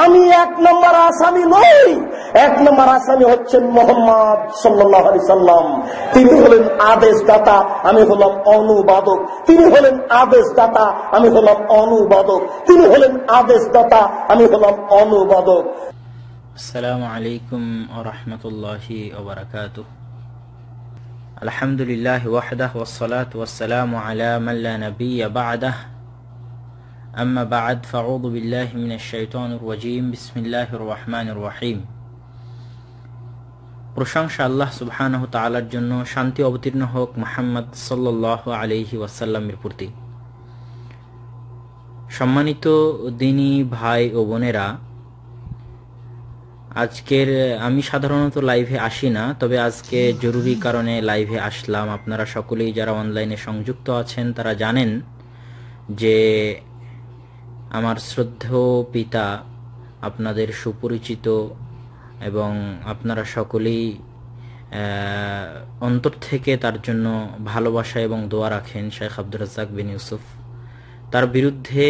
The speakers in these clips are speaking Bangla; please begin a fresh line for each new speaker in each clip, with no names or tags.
আমি 1 নম্বর আসামি নই। 1 নম্বর আসামি হচ্ছেন মুহাম্মদ সাল্লাল্লাহু আলাইহি সাল্লাম। তিনি হলেন আদেশদাতা, আমি হলাম অনুবাদক। তিনি হলেন আদেশদাতা, আমি হলাম অনুবাদক। তিনি হলেন আদেশদাতা, আমি হলাম অনুবাদক।
আসসালামু আলাইকুম ওয়া রাহমাতুল্লাহি ওয়া বারাকাতুহু। আলহামদুলিল্লাহি ওয়াহদাহু ওয়াসসালাতু ওয়াসসালামু আলা মান লা নাবিয়্যা বা'দাহু। আম্মা বা'দ, ফাআউযু বিল্লাহি মিনাশ শাইতানির রাজীম। বিসমিল্লাহির রহমানির রহিম। প্রশংসা আল্লাহ সুবহানাহু ওয়া তাআলার জন্য, শান্তি অবতীর্ণ হোক মুহাম্মদ সাল্লাল্লাহু আলাইহি ওয়াসাল্লামের প্রতি। সম্মানিত দ্বীনী ভাই ও বোনেরা, আজকের আমি সাধারণত লাইভে আসি না, তবে আজকে জরুরি কারণে লাইভে আসলাম। আপনারা সকলেই যারা অনলাইনে সংযুক্ত আছেন তারা জানেন যে আমার শ্রদ্ধেয় পিতা আপনাদের সুপরিচিত এবং আপনারা সকলেই অন্তর থেকে তার জন্য ভালোবাসা এবং দোয়া রাখেন, শেখ আব্দুর রাজ্জাক বিন ইউসুফ। তার বিরুদ্ধে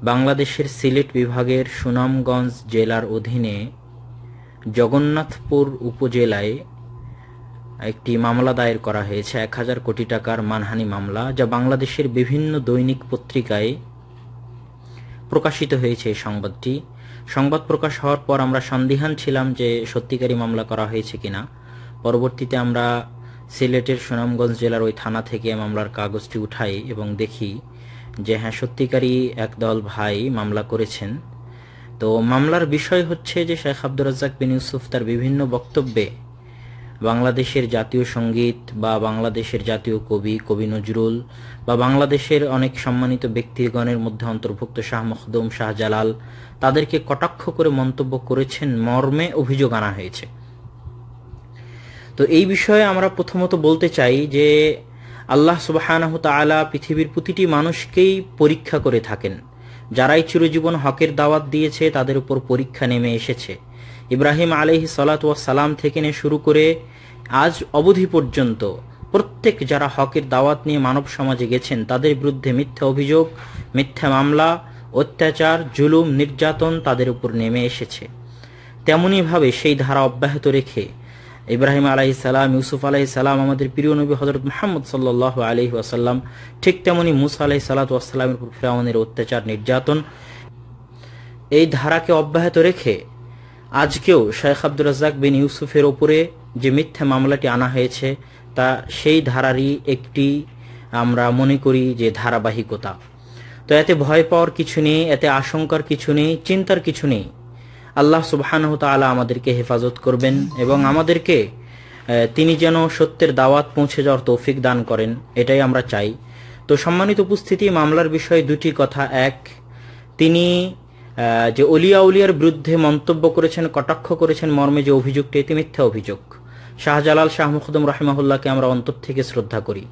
বাংলাদেশের সিলেট বিভাগের সুনামগঞ্জ জেলার অধীনে জগন্নাথপুর উপজেলায় একটি মামলা দায়ের করা হয়েছে, 1000 কোটি টাকার মানহানি মামলা, যা বাংলাদেশের বিভিন্ন দৈনিক পত্রিকায় প্রকাশিত হয়েছে। এই সংবাদ প্রকাশ হওয়ার পর আমরা সন্দিহান ছিলাম যে সত্যিকারই মামলা করা হয়েছে কিনা। পরবর্তীতে আমরা সিলেটের সুনামগঞ্জ জেলার ওই থানা থেকে মামলার কাগজটি উঠাই এবং দেখি যে হ্যাঁ, সত্যিকারই একদল ভাই মামলা করেছেন। তো মামলার বিষয় হচ্ছে যে শেখ আব্দুর রাজ্জাক বিন ইউসুফ তার বিভিন্ন বক্তব্যে বাংলাদেশের জাতীয় সঙ্গীত বা বাংলাদেশের জাতীয় কবি নজরুল বা বাংলাদেশের অনেক সম্মানিত ব্যক্তিগণের মধ্যে অন্তর্ভুক্ত শাহ মখদুম, শাহ জালাল, তাদেরকে কটাক্ষ করে মন্তব্য করেছেন মর্মে অভিযোগ আনা হয়েছে। তো এই বিষয়ে আমরা প্রথমত বলতে চাই যে আল্লাহ সুবহানাহু তাআলা পৃথিবীর প্রতিটি মানুষকেই পরীক্ষা করে থাকেন। যারাই চিরজীবন হকের দাওয়াত দিয়েছে তাদের উপর পরীক্ষা নেমে এসেছে। ইব্রাহিম আলাইহিস সালাতু ওয়াস সালাম থেকে নিয়ে শুরু করে আজ অবধি পর্যন্ত প্রত্যেক যারা হকের দাওয়াত নিয়ে মানব সমাজে গেছেন তাদের বিরুদ্ধে মিথ্যা অভিযোগ, মিথ্যা মামলা, অত্যাচার, জুলুম, নির্যাতন তাদের উপর নেমে এসেছে। তেমনিভাবে সেই ধারা অব্যাহত রেখে ইব্রাহিম আলাইহিস সালাম, ইউসুফ আলাইহিস সালাম, আমাদের প্রিয় নবী হযরত মুহাম্মদ সাল্লাল্লাহু আলাইহি ওয়াসাল্লাম, ঠিক তেমনি মুসা আলাইহিস সালাতু ওয়াস সালামের উপর ফিরআউনের অত্যাচার, নির্যাতন, এই ধারাকে অব্যাহত রেখে আজকেও শেখ আব্দুর রাজ্জাক বিন ইউসুফের উপরে যে মিথ্যা মামলাটি আনা হয়েছে তা সেই ধারারই একটি আমরা মনে করি যে ধারাবাহিকতা। তো এতে ভয় পাওয়ার কিছু নেই, এতে আশঙ্কার কিছু নেই, চিন্তার কিছু নেই। আল্লাহ সুবহানাহু তাআলা আমাদেরকে হেফাজত করবেন এবং আমাদেরকে তিনি যেন সত্যের দাওয়াত পৌঁছে যাওয়ার তৌফিক দান করেন, এটাই আমরা চাই। তো সম্মানিত উপস্থিতি, মামলার বিষয়ে দুটি কথা। এক, তিনি যে অলিয়া উলিয়ার বিরুদ্ধে মন্তব্য করেছেন, কটাক্ষ করেছেন মর্মে যে অভিযোগটি, এটি মিথ্যা অভিযোগ। শাহজালাল, শাহ মখদুম রাহিমাহুল্লাহকে আমরা অন্তর থেকে শ্রদ্ধা করি।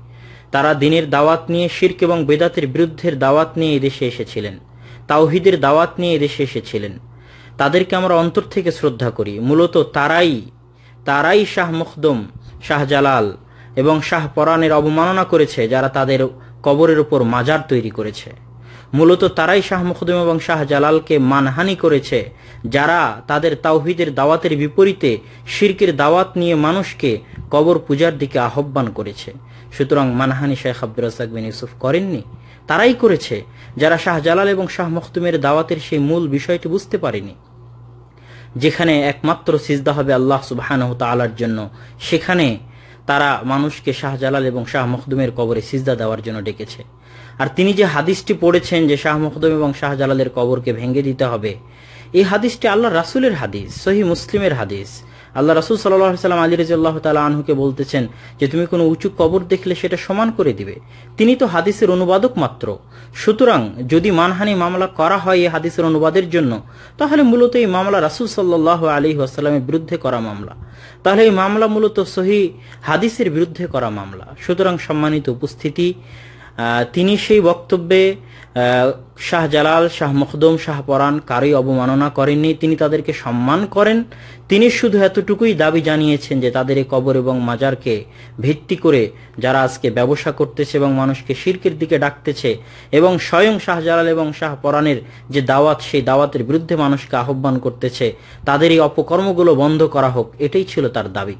তারা দ্বীনের দাওয়াত নিয়ে, শিরক এবং বেদাতের বিরুদ্ধের দাওয়াত নিয়ে এদেশে এসেছিলেন, তাওহীদের দাওয়াত নিয়ে এদেশে এসেছিলেন। তাদেরকে আমরা অন্তর থেকে শ্রদ্ধা করি। মূলত তারাই শাহ মখদুম, শাহ জালাল এবং শাহ পরাণের অবমাননা করেছে, যারা তাদের কবরের উপর মাজার তৈরি করেছে। মূলত তারাই শাহ মখদুম এবং শাহ জালালকে মানহানি করেছে, যারা তাদের তাওহীদের দাওয়াতের বিপরীতে শিরকের দাওয়াত নিয়ে মানুষকে কবর পূজার দিকে আহ্বান করেছে। সুতরাং মানহানি শেখ আব্দুর রাজ্জাক বিন ইউসুফ করেননি, তারাই করেছে যারা শাহ জালাল এবং শাহ মখদুমের দাওয়াতের সেই মূল বিষয়টি বুঝতে পারেনি। যেখানে একমাত্র সিজদা হবে আল্লাহ সুবহানাহু তাআলার জন্য, সেখানে তারা মানুষকে শাহ জালাল এবং শাহ মখদুমের কবরে সিজদা দেওয়ার জন্য ডেকেছে। আর তিনি যে হাদিসটি পড়েছেন যে শাহ মখদুম এবং শাহ জালালের কবরকে ভেঙে দিতে হবে, এই হাদিসটি আল্লাহ রাসূলের হাদিস, সহিহ মুসলিমের হাদিস। আল্লাহ রাসূল সাল্লাল্লাহু আলাইহি ওয়াসাল্লাম আলী রাদিয়াল্লাহু তাআলা আনহুকে বলতেছেন যে তুমি কোনো উঁচু কবর দেখলে সেটা সমান করে দিবে। তিনি তো হাদিসের অনুবাদক মাত্র। সুতরাং যদি মানহানি মামলা করা হয় এই হাদিসের অনুবাদের জন্য, তাহলে মূলত এই মামলা রাসূল সাল্লাল্লাহু আলাইহি ওয়াসাল্লামের বিরুদ্ধে করা মামলা, তাহলে এই মামলা মূলত সহিহ হাদিসের বিরুদ্ধে করা মামলা। সুতরাং সম্মানিত উপস্থিতি, তিনি সেই বক্তব্যে শাহ জালাল, শাহ মখদুম, শাহ পরাণ কারই অবমাননা করেননি, তিনি তাদেরকে সম্মান করেন। তিনি শুধু এতটুকুই দাবি জানিয়েছেন যে তাদের এই কবর এবং মাজারকে ভিত্তি করে যারা আজকে ব্যবসা করতেছে এবং মানুষকে শিরকের দিকে ডাকতেছে এবং স্বয়ং শাহ জালাল এবং শাহ পরাণের যে দাওয়াত, সেই দাওয়াতের বিরুদ্ধে মানুষকে আহ্বান করতেছে, তাদের এই অপকর্মগুলো বন্ধ করা হোক, এটাই ছিল তার দাবি।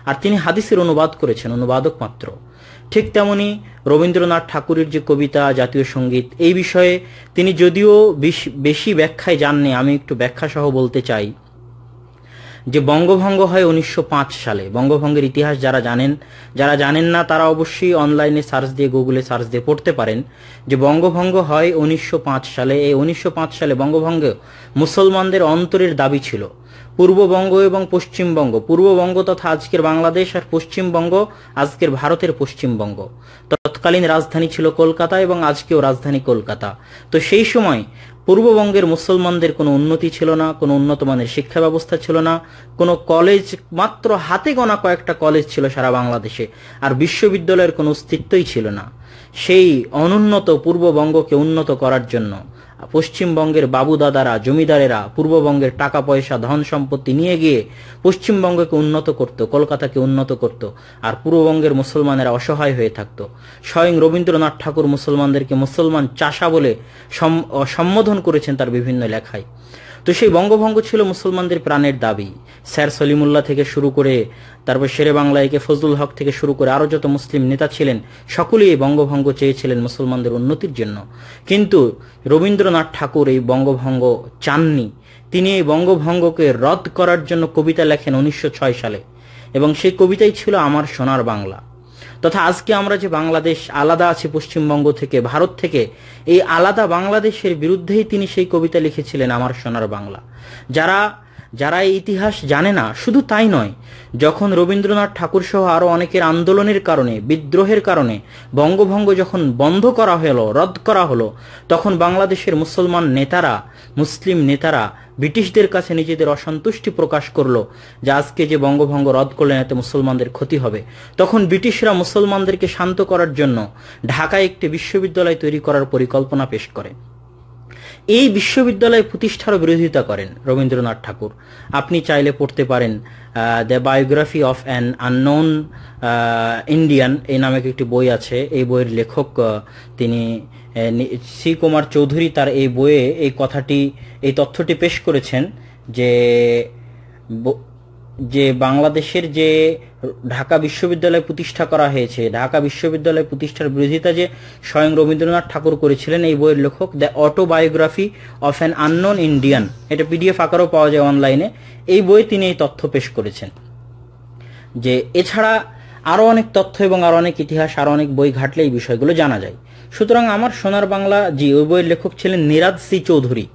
আর তিনি হাদিসের অনুবাদ করেছেন, অনুবাদক মাত্র। ঠিক তেমনি রবীন্দ্রনাথ ঠাকুরের যে কবিতা, জাতীয় সঙ্গীত, এই বিষয়ে তিনি যদিও বেশি ব্যাখ্যায় যাননি, আমি একটু ব্যাখ্যা সহ বলতে চাই যে বঙ্গভঙ্গ হয় 1905 সালে। বঙ্গভঙ্গের ইতিহাস যারা জানেন না তারা অবশ্যই অনলাইনে সার্চ দিয়ে, গুগলে সার্চ দিয়ে পড়তে পারেন যে বঙ্গভঙ্গ হয় 1905 সালে। এই 1905 সালে বঙ্গভঙ্গ মুসলমানদের অন্তরের দাবি ছিল। পূর্ববঙ্গ এবং পশ্চিমবঙ্গ, পূর্ববঙ্গ তথা আজকের বাংলাদেশ, আর পশ্চিমবঙ্গ আজকের ভারতের পশ্চিমবঙ্গ, তৎকালীন রাজধানী ছিল কলকাতা এবং আজকেও রাজধানী কলকাতা। তো সেই সময় পূর্ববঙ্গের মুসলমানদের কোনো উন্নতি ছিল না, কোনো উন্নত মানের শিক্ষা ব্যবস্থা ছিল না, কোনো কলেজ, মাত্র হাতে গোনা কয়েকটা কলেজ ছিল সারা বাংলাদেশে, আর বিশ্ববিদ্যালয়ের কোনো অস্তিত্বই ছিল না। সেই অনুন্নত পূর্ববঙ্গকে উন্নত করার জন্য পশ্চিমবঙ্গের বাবু দাদারা, জমিদারেরা পূর্ববঙ্গের টাকা পয়সা, ধন সম্পত্তি নিয়ে গিয়ে পশ্চিমবঙ্গকে উন্নত করত, কলকাতাকে উন্নত করত, আর পূর্ববঙ্গের মুসলমানেরা অসহায় হয়ে থাকত। স্বয়ং রবীন্দ্রনাথ ঠাকুর মুসলমানদেরকে মুসলমান চাষা বলে সম্বোধন করেছেন তার বিভিন্ন লেখায়। তো সেই বঙ্গভঙ্গ ছিল মুসলমানদের প্রাণের দাবি। স্যার সলিমুল্লাহ থেকে শুরু করে, তারপর শেরে বাংলা একে ফজলুল হক থেকে শুরু করে আরো যত মুসলিম নেতা ছিলেন, সকলেই এই বঙ্গভঙ্গ চেয়েছিলেন মুসলমানদের উন্নতির জন্য। কিন্তু রবীন্দ্রনাথ ঠাকুর এই বঙ্গভঙ্গ চাননি। তিনি এই বঙ্গভঙ্গকে রদ করার জন্য কবিতা লেখেন 1906 সালে, এবং সেই কবিতাই ছিল আমার সোনার বাংলা। তথা আজকে আমরা যে বাংলাদেশ আলাদা আছে পশ্চিমবঙ্গ থেকে, ভারত থেকে, এই আলাদা বাংলাদেশের বিরুদ্ধেই তিনি সেই কবিতা লিখেছিলেন, আমার সোনার বাংলা। যারা এই ইতিহাস জানে না, শুধু তাই নয়, যখন রবীন্দ্রনাথ ঠাকুর সহ আরো অনেকের আন্দোলনের কারণে, বিদ্রোহের কারণে বঙ্গভঙ্গ যখন বন্ধ করা হলো, রদ করা হলো, তখন বাংলাদেশের মুসলমান নেতারা, মুসলিম নেতারা ব্রিটিশদের কাছে নিজেদের অসন্তুষ্টি প্রকাশ করলো যে আজকে যে বঙ্গভঙ্গ রদ করলেন এতে মুসলমানদের ক্ষতি হবে। তখন ব্রিটিশরা মুসলমানদেরকে শান্ত করার জন্য ঢাকায় একটি বিশ্ববিদ্যালয় তৈরি করার পরিকল্পনা পেশ করে। এই বিশ্ববিদ্যালয় প্রতিষ্ঠারও বিরোধিতা করেন রবীন্দ্রনাথ ঠাকুর। আপনি চাইলে পড়তে পারেন the biography of an unknown Indian, এই নামে একটি বই আছে। এই বইয়ের লেখক তিনি শ্রী কুমার চৌধুরী, তার এই বইয়ে এই তথ্যটি পেশ করেছেন যে বাংলাদেশের যে ঢাকা বিশ্ববিদ্যালয় প্রতিষ্ঠা করা হয়েছে, ঢাকা বিশ্ববিদ্যালয় প্রতিষ্ঠার বিরোধিতা যে স্বয়ং রবীন্দ্রনাথ ঠাকুর করেছিলেন। এই বইয়ের লেখক the autobiography of an unknown Indian, এটা পিডিএফ আকারেও পাওয়া যায় অনলাইনে। এই বইয়ে তিনি এই তথ্য পেশ করেছেন যে এছাড়া আরো অনেক তথ্য এবং আরো অনেক ইতিহাস, আরো অনেক বই ঘাটলে এই বিষয়গুলো জানা যায়। সুতরাং আমার সোনার বাংলা, ওই বইয়ের লেখক ছিলেন নিরাজ সি চৌধুরী।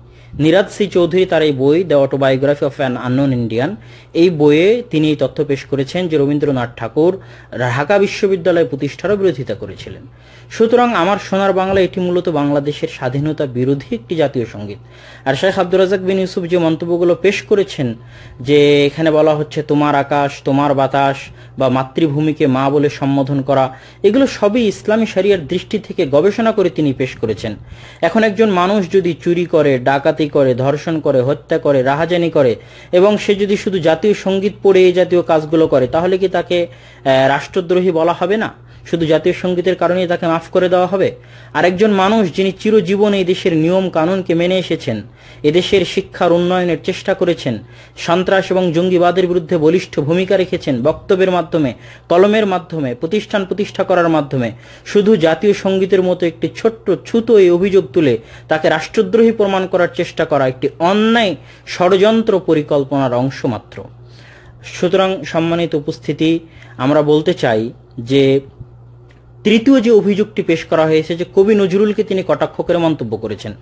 নিরাজ সি চৌধুরী তার এই বই the autobiography of an unknown Indian, এই বইয়ে তিনি এই তথ্য পেশ করেছেন যে রবীন্দ্রনাথ ঠাকুর ঢাকা বিশ্ববিদ্যালয় প্রতিষ্ঠারও বিরোধিতা করেছিলেন। সুতরাং আমার সোনার বাংলা এটি মূলত বাংলাদেশের স্বাধীনতা বিরোধী একটি জাতীয় সঙ্গীত। আর শেখ আব্দুর রাজ্জাক বিন ইউসুফ যে মন্তব্যগুলো পেশ করেছেন যে এখানে বলা হচ্ছে তোমার আকাশ, তোমার বাতাস, বা মাতৃভূমিকে মা বলে সম্বোধন করা, এগুলো সবই ইসলামী শরিয়ার দৃষ্টি থেকে গবেষণা করে তিনি পেশ করেছেন। এখন একজন মানুষ যদি চুরি করে, ডাকাতি করে, ধর্ষণ করে, হত্যা করে, রাহাজানি করে, এবং সে যদি শুধু জাতীয় সঙ্গীত পড়ে এই জাতীয় কাজগুলো করে, তাহলে কি তাকে রাষ্ট্রদ্রোহী বলা হবে না? শুধু জাতীয় সঙ্গীতের কারণেই তাকে মাফ করে দেওয়া হবে? আর একজন মানুষ যিনি চিরজীবন এই দেশের নিয়ম কানুনকে মেনে এসেছেন, এদেশের শিক্ষার উন্নয়নের চেষ্টা করেছেন, সন্ত্রাস এবং জঙ্গিবাদের বিরুদ্ধে বলিষ্ঠ ভূমিকা রেখেছেন বক্তব্যের মাধ্যমে, কলমের মাধ্যমে, প্রতিষ্ঠা করার মাধ্যমে, শুধু জাতীয় সঙ্গীতের মতো একটি ছোট্ট ছুতো এই অভিযোগ তুলে তাকে রাষ্ট্রদ্রোহী প্রমাণ করার চেষ্টা করা একটি অন্যায় ষড়যন্ত্র পরিকল্পনার অংশ মাত্র। সুতরাং সম্মানিত উপস্থিতি, আমরা বলতে চাই যে তৃতীয় যে অভিযোগটি পেশ করা হয়েছে যে কবি নজরুলকে তিনি কটাক্ষ করে মন্তব্য করেছেন।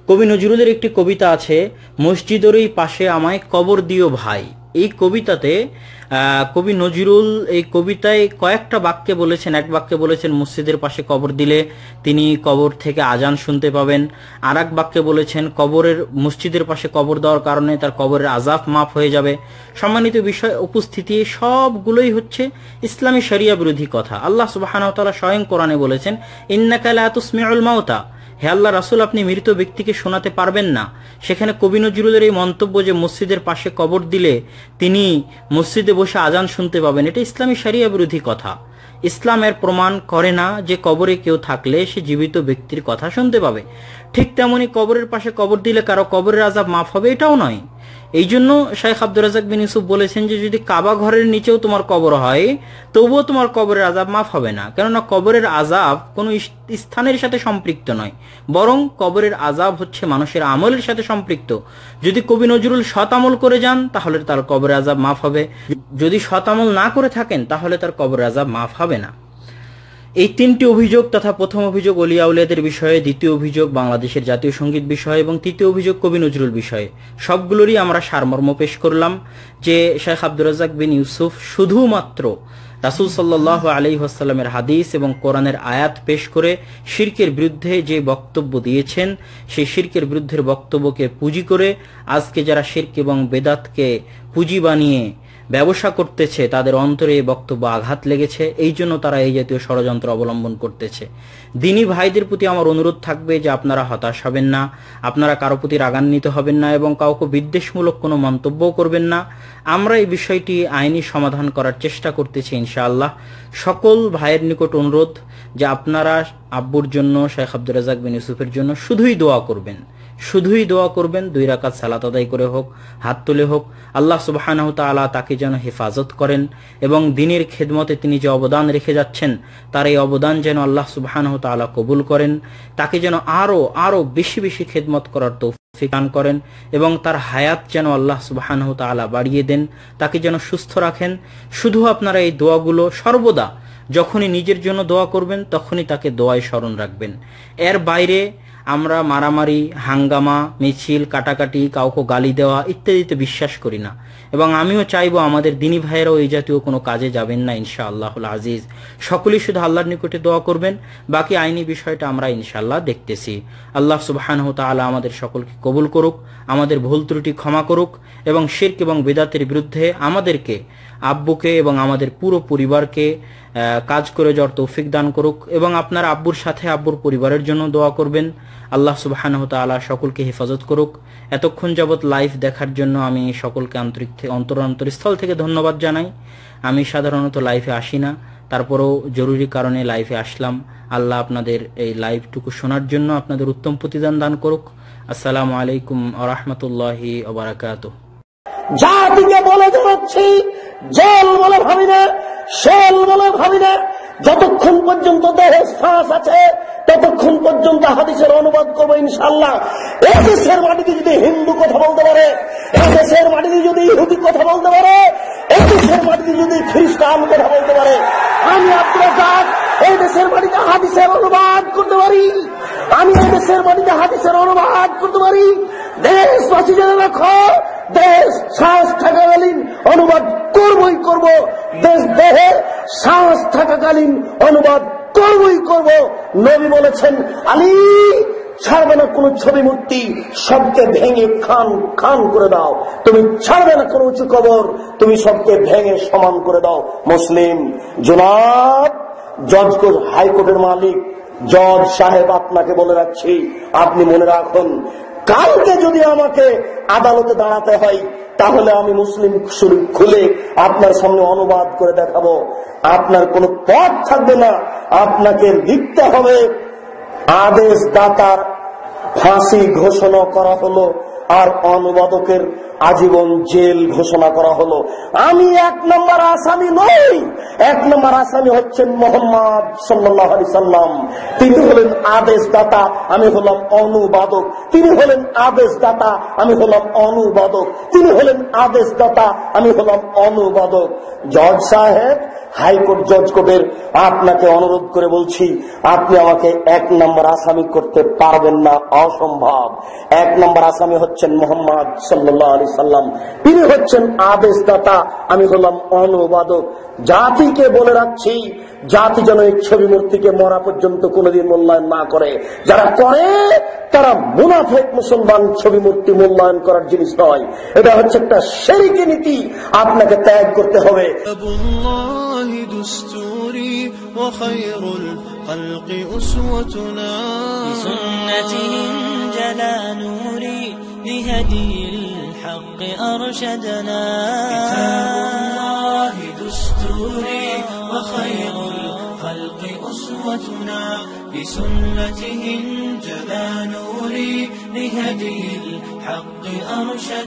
কবি নজরুলের একটি কবিতা আছে, মসজিদেরই পাশে আমায় কবর দিও ভাই। এই কবিতাতে কবি নজরুল এই কবিতায় কয়েকটা বাক্যে বলেছেন। এক বাক্যে বলেছেন মসজিদের পাশে কবর দিলে তিনি কবর থেকে আজান শুনতে পাবেন। আর এক বাক্যে বলেছেন মসজিদের পাশে কবর দেওয়ার কারণে তার কবরের আযাব মাফ হয়ে যাবে। সম্মানিত বিষয় উপস্থিতি, সবগুলোই হচ্ছে ইসলামী শরিয়া বিরোধী কথা। আল্লাহ সুবহানাহু ওয়া তাআলা স্বয়ং কোরআনে বলেছেন, ইন্নাকা লা তুসমিউল মাউতা, হে আল্লাহ রাসূল, আপনি মৃত ব্যক্তিকে শোনাতে পারবেন না। সেখানে কবি নজরুলের এই মন্তব্য যে মসজিদের পাশে কবর দিলে তিনি মসজিদে বসে আজান শুনতে পাবেন, এটা ইসলামী শরিয়া বিরোধী কথা। ইসলাম এর প্রমাণ করে না যে কবরে কেউ থাকলে সে জীবিত ব্যক্তির কথা শুনতে পাবে। ঠিক তেমনি কবরের পাশে কবর দিলে কারো কবরের আযাব মাফ হবে, এটাও নয়। এই জন্য শাইখ আব্দুর রাজ্জাক বিন ইউসুফ বলেছেন যে যদি কাবা ঘরের নিচেও তোমার কবর হয় তবুও তোমার কবরের আযাব মাফ হবে না, কেননা কবরের আযাব কোনো স্থানের সাথে সম্পৃক্ত নয়, বরং কবরের আযাব হচ্ছে মানুষের আমলের সাথে সম্পৃক্ত। যদি কবি নজরুল সৎ আমল করে যান তাহলে তার কবরের আযাব মাফ হবে, যদি সৎ আমল না করে থাকেন তাহলে তার কবরের আযাব মাফ হবে না। এই তিনটি অভিযোগ তথা প্রথম অভিযোগ ওলিয়া উলিয়াদের বিষয়ে, দ্বিতীয় অভিযোগ বাংলাদেশের জাতীয় সঙ্গীত বিষয়ে এবং তৃতীয় অভিযোগ কবি নজরুল বিষয়ে, সবগুলোরই আমরা সারমর্ম পেশ করলাম যে শেখ আব্দুর রাজ্জাক বিন ইউসুফ শুধুমাত্র রাসূল সাল্লাল্লাহু আলাইহি ওয়াসাল্লামের হাদিস এবং কোরআনের আয়াত পেশ করে শিরকের বিরুদ্ধে যে বক্তব্য দিয়েছেন সেই শিরকের বিরুদ্ধের বক্তব্যকে পুঁজি করে আজকে যারা শিরক এবং বেদাতকে পুঁজি বানিয়ে ব্যবসা করতেছে তাদের অন্তরে এই বক্তব্য আঘাত লেগেছে, এই জন্য তারা এই জাতীয় ষড়যন্ত্র অবলম্বন করতেছে। দিনী ভাইদের প্রতি আমার অনুরোধ থাকবে যে আপনারা হতাশ হবেন না, আপনারা কারো প্রতি রাগান্বিত হবেন না এবং কাউকে বিদ্বেষমূলক কোনো মন্তব্যও করবেন না। আমরা এই বিষয়টি আইনি সমাধান করার চেষ্টা করতেছি ইনশাআল্লাহ। সকল ভাইয়ের নিকট অনুরোধ যে আপনারা আব্বুর জন্য, শেখ আব্দুর রাজ্জাক বিন ইউসুফের জন্য শুধুই দোয়া করবেন, শুধুই দোয়া করবেন। 2 রাকাত সালাত আদায় করে হোক, হাত তুলে হোক, আল্লাহ সুবহানাহু ওয়া তাআলা তাকে যেন হেফাজত করেন এবং দ্বীনের খেদমতে তিনি যে অবদান রেখে যাচ্ছেন তার এই অবদান যেন আল্লাহ সুবহানাহু ওয়া তাআলা কবুল করেন, তাকে যেন আরো বেশি বেশি খেদমত করার তৌফিক দান করেন এবং তার হায়াত যেন আল্লাহ সুবহানাহু ওয়া তাআলা বাড়িয়ে দেন, তাকে যেন সুস্থ রাখেন। শুধু আপনারা এই দোয়াগুলো সর্বদা যখনই নিজের জন্য দোয়া করবেন তখনই তাকে দোয়ায় স্মরণ রাখবেন। এর বাইরে আমরা মারামারি, হাঙ্গামা, মিছিল, কাটাকাটি, কাউকে গালি দেওয়া ইত্যাদিতে বিশ্বাস করি না এবং আমিও চাইবো আমাদের দিনী ভাইয়েরাও এই জাতীয় কোনো কাজে যাবেন না ইনশাআল্লাহুল আজিজ। সকলেই শুধু আল্লাহর নিকটে দোয়া করবেন, বাকি আইনি বিষয়টা আমরা ইনশাআল্লাহ দেখতেছি। আল্লাহ সুবহানাহু ওয়া তাআলা আমাদের সকলকে কবুল করুক, আমাদের ভুল ত্রুটি ক্ষমা করুক এবং শিরক এবং বিদআতের বিরুদ্ধে আমাদেরকে, আব্বুকে এবং আমাদের পুরো পরিবারকে কাজ করে যাওয়ার তৌফিক দান করুক এবং আপনারা আব্বুর সাথে আব্বুর পরিবারের জন্য দোয়া করবেন। আল্লাহ সুবহানাহু ওয়া তাআলা সকলকে হেফাজত করুক। এতক্ষণ যাবৎ লাইভ দেখার জন্য আমি সকলকে অন্তরস্থল থেকে ধন্যবাদ জানাই। আমি সাধারণত লাইভে আসি না, তারপরেও জরুরি কারণে লাইভে আসলাম। আল্লাহ আপনাদের এই লাইভটুকু শোনার জন্য আপনাদের উত্তম প্রতিদান দান করুক। আসসালামু আলাইকুম ওয়া রাহমাতুল্লাহি ওয়া বারাকাতুহু।
জাতিকে বলে যাচ্ছি, জেল বলে ভাবি না, শেল বলে ভাবি না, যতক্ষণ পর্যন্ত দেহে শ্বাস আছে ততক্ষণ পর্যন্ত হাদিসের অনুবাদ করবো ইনশাআল্লাহ। এদেশের মাটিতে যদি হিন্দু কথা বলতে পারে, এদেশের মাটিতে যদি ইহুদি কথা বলতে পারে, এদেশের মাটিতে যদি খ্রিস্টান কথা বলতে পারে, আমি আব্দুর রাজ্জাক এই দেশের মাটিতে হাদিসের অনুবাদ করতে পারি, আমি এই দেশের মাটিতে হাদিসের অনুবাদ করতে পারি। দেশবাসী জেনে রাখো, দেশ শ্বাস থাকাকালীন অনুবাদ করবই করব, দেহে শ্বাস থাকাকালীন অনুবাদ করবই করব। নবী বলেছেন, আলী ছাড়বে না কোন ছবি মূর্তি, সবকে ভেঙে খান খান করে দাও। তুমি ছাড়বে না কোন উঁচু কবর, তুমি সবকে ভেঙে সমান করে দাও। মুসলিম। জনাব জজ হাইকোর্টের মালিক জজ সাহেব, আপনাকে বলে রাখছি, আপনি মনে রাখুন, কালকে যদি আমাকে আদালতে দাঁড়াতে হয় তাহলে আমি মুসলিম শরীফ খুলে আপনার সামনে অনুবাদ করে দেখাবো। আপনার কোনো পথ থাকবে না, আপনাকে লিখতে হবে আদেশ দাতার ফাঁসি ঘোষণা করা হলো আর অনুবাদকের আজীবন জেল ঘোষণা করা হলো। আমি 1 নম্বর আসামি নই, 1 নম্বর আসামি হচ্ছেন মোহাম্মদ সাল্লাল্লাহু আলাইহি সাল্লাম। তিনি হলেন আদেশ দাতা, আমি হলাম অনুবাদক। তিনি হলেন আদেশ দাতা, আমি হলাম অনুবাদক। তিনি হলেন আদেশ দাতা, আমি হলাম অনুবাদক। জজ সাহেব, হাইকোর্ট জজ কোর্টের আপনাকে অনুরোধ করে বলছি, আপনি আমাকে 1 নম্বর আসামি করতে পারবেন না, অসম্ভব। 1 নম্বর আসামি হচ্ছেন মোহাম্মদ সাল্লাল্লাহু আলাইহি সাল্লাম, তিনি হচ্ছেন আদেশদাতা, আমি হলাম অনুবাদক। জাতিকে বলে রাখছি, জাতি যেন এই ছবি মূর্তিকে মরা পর্যন্ত কোনোদিন মূল্যায়ন না করে। যারা করে তারা মুনাফিক মুসলমান, ছবি মূর্তি মূল্যায়ন করার জিনিস নয়। এটা হচ্ছে একটা শিরকি নীতি, আপনাকে ত্যাগ করতে হবে।
وخير الخلق أسوتنا بسنتهم جلا نوري لهدي الحق أرشدنا كتاب الله دستوري وخير الخلق أسوتنا بسنتهم جلا نوري لهدي الحق أرشدنا